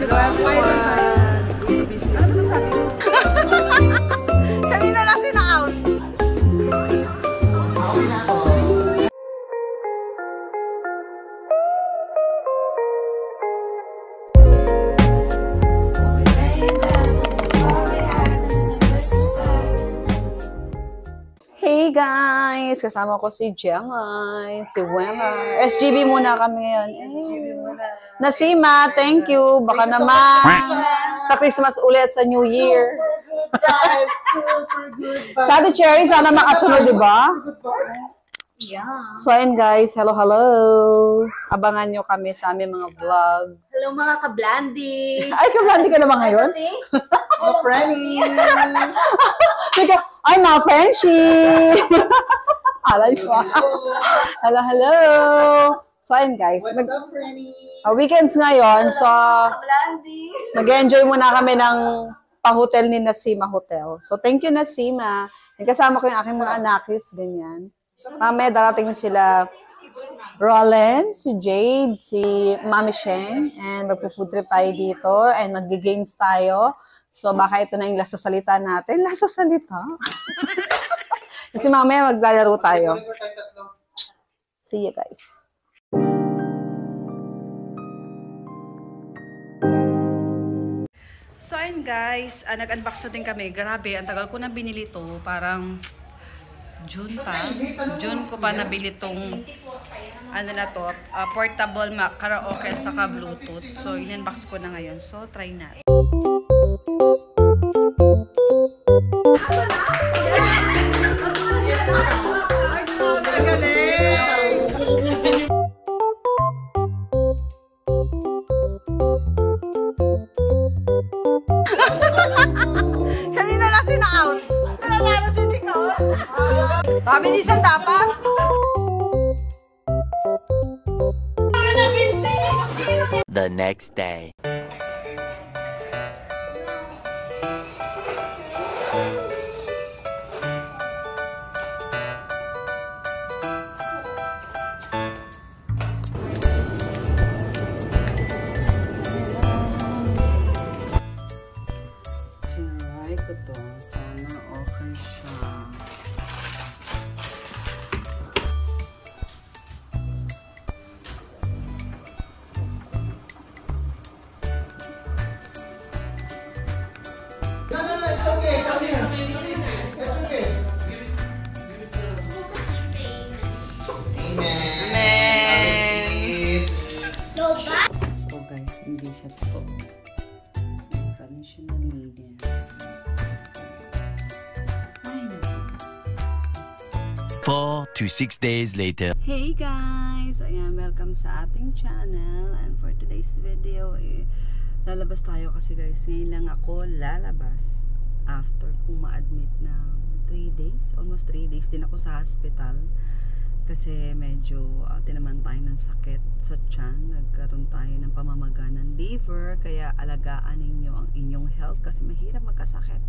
Hello everyone! Kanina lang sina-out. Hey guys! Kasama ko si Gemma, si Wema. SGB muna kami ngayon. Nasima, thank you. Baka naman sa Christmas ulit sa New Year. Super good. Sa Ate Cherry, sana makasunod, di ba? Yeah. So ayun guys, hello. Abangan nyo kami sa aming mga vlog. Hello mga ka-Blandy. Ay, ka-Blandy ka naman ngayon? Mga friendly. Ay, mga Frenchie! Alay ko. Hello. So ayun guys, What's up, friendly? weekends ngayon, so Blandy. mag-enjoy muna kami ng pa-hotel ni Nasima Hotel. So thank you Nasima. Kasama ko yung aking mga anakis, ganyan. Mamaya darating sila Roland, si Jade, si Mami Sheng, and magpo-food trip tayo dito, and mag-games tayo. So baka ito na yung last sa salita natin. Last sa salita? Kasi mamaya maglalaro tayo. See you guys. So ayun guys, nag-unbox na din kami. Grabe, ang tagal ko na binili to. Parang June pa. June ko pa nabili tong ano na to, portable karaoke saka Bluetooth. So in-unbox ko na ngayon. So try natin. Kanina lang sina-out. Nanalo si Nico. Pabilisan dapat. The next day. Sinry ko to. Sana okay siya. No, it's okay. Come here. It's okay. Amen. So guys, hindi siya to. Parang siya nalinya. Ay, 4 to 6 days later. hey guys! Ayan, welcome sa ating channel. And for today's video, lalabas tayo kasi guys, ngayon lang ako lalabas after kung ma-admit ng 3 days. Almost 3 days din ako sa hospital. Kasi medyo tinaman tayo ng sakit sa tiyan. Nagkaroon tayo ng pamamaga ng liver. Kaya alagaan ninyo ang inyong health kasi mahirap magkasakit.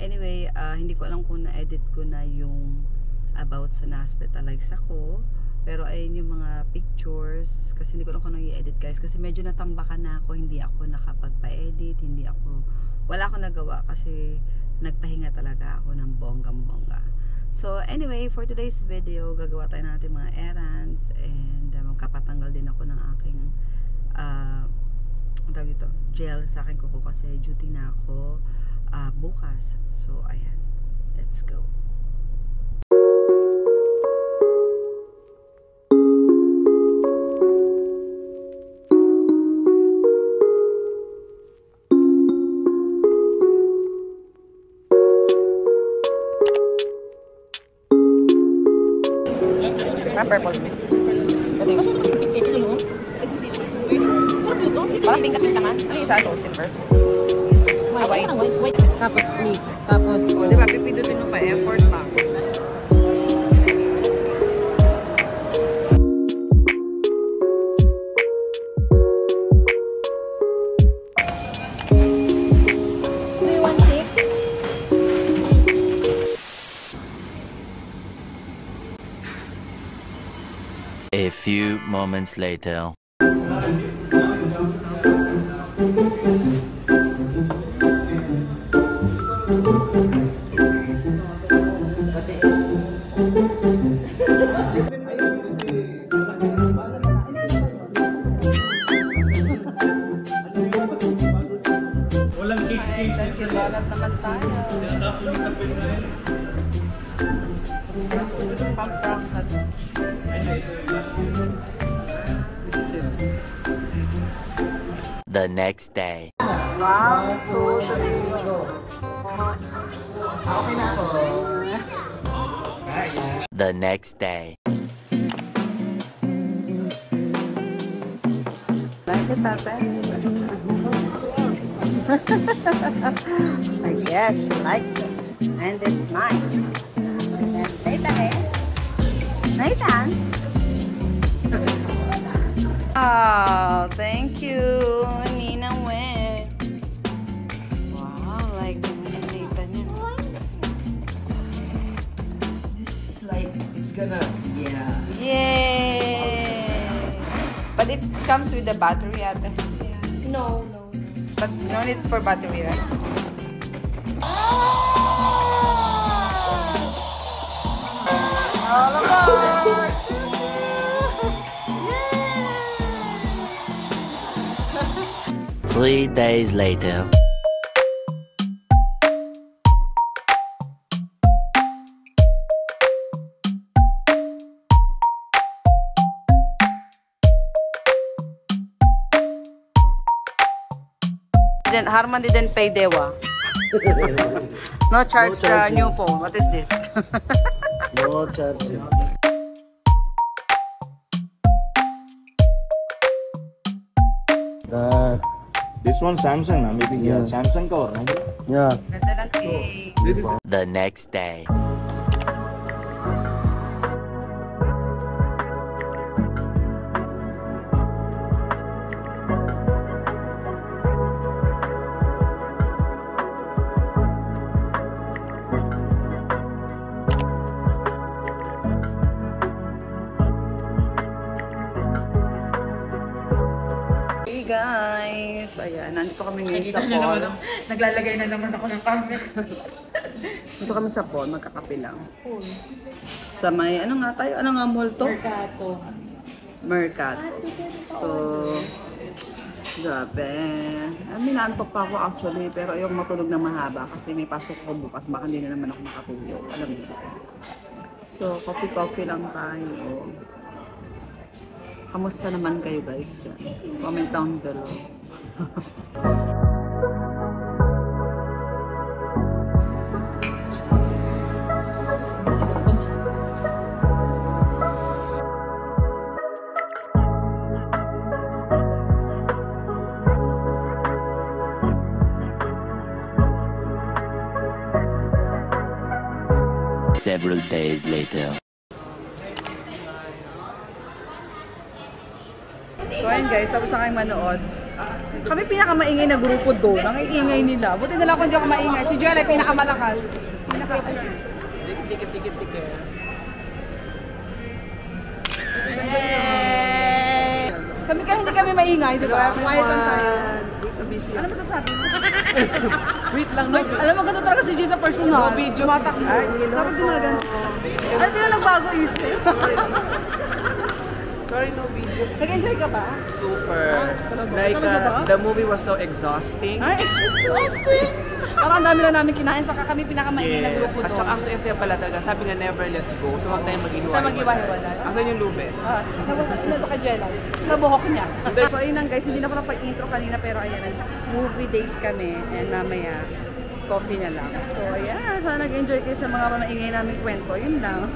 Anyway, hindi ko alam kung na-edit ko na yung about sa na-hospitalize ako. Pero ayun yung mga pictures. Kasi hindi ko alam kung ano i-edit guys. Kasi medyo natambakan na ako. Hindi ako nakapagpa-edit. Wala akong nagawa kasi nagpahinga talaga ako ng bonggang-bongga. So anyway, for today's video, gagawa tayo natin mga errands and magkapatanggal din ako ng aking gel sa aking kuko kasi duty na ako bukas. So ayan, let's go. Purple mix. Ito yung parang pink kasi tangan. Ano yung isa ito? Silver? White. Tapos black. Tapos, o diba, pipindutin mo pa, effort pa. A few moments later. So, Walang case-case. Nagkibalat naman tayo. Pang-prank na to. The next day. 1, 2, 3, go. Okay na ako. The next day. Like it, Tate? I guess she likes it. And it's mine. Nathan, Nathan? Oh, thank you, Nina Wen. Wow, like Nathan yan. It's like, it's gonna, yeah. Yay! But it comes with the battery, ate. No. But no need for battery, right? All aboard! 3 days later. Harman didn't pay Dewa. No charge the new phone. What is this? No charge. That. This one Samsung, na maybe Yeah. Samsung ka or maybe. Yeah. Ganda ng cake. The next day. Hey guys! Ayan, nandito kami ngayon sa mall. Naglalagay na naman ako ng camera. Dito kami sa mall, magkakape lang. Sa may, ano nga tayo? Ano nga mall to? Mercato. Mercato. So, grabe. Minantok pa ako actually, pero ayoko matulog na mahaba kasi may pasok ko bukas. Baka hindi na naman ako makatulog. Alam mo. So, coffee lang tayo. Kamusta naman kayo guys dyan? Comment down below. Several days later. So ayun guys, tapos na kayong manood. Kami pinakamaingay na grupo doon. Ang iingay nila. Buti na lang kung di ako maingay. Si Joel ay pinakamalakas. Dikit. Yay! Hindi kami maingay, di ba? Quiet lang tayo. Ano masasabi mo? Wait lang, no? Alam mo, ganito talaga si Jay sa personal. No video. Tumatakbo. Ay, hindi na. Dapat gumagan. Ay, hindi na nagbago isip. Sorry, no video. Nag-enjoy ka ba? Super. Talaga? Like, Talaga ba? the movie was so exhausting. Ay, it's exhausting! Parang ang dami lang namin kinain, saka kami pinakamaingay na grupo At doon. saka ang saya pala talaga, sabi nga never let go. So, huwag tayong Huwag tayong maghiwa-hiwalay. Asan yung lube? Inado ka Jella. Sa buhok niya. So ayun lang guys, hindi na pala pag-intro kanina pero ayan, movie date kami and mamaya coffee na lang. So ayan, sana nag-enjoy kayo sa mga maingay namin kwento. Yun lang.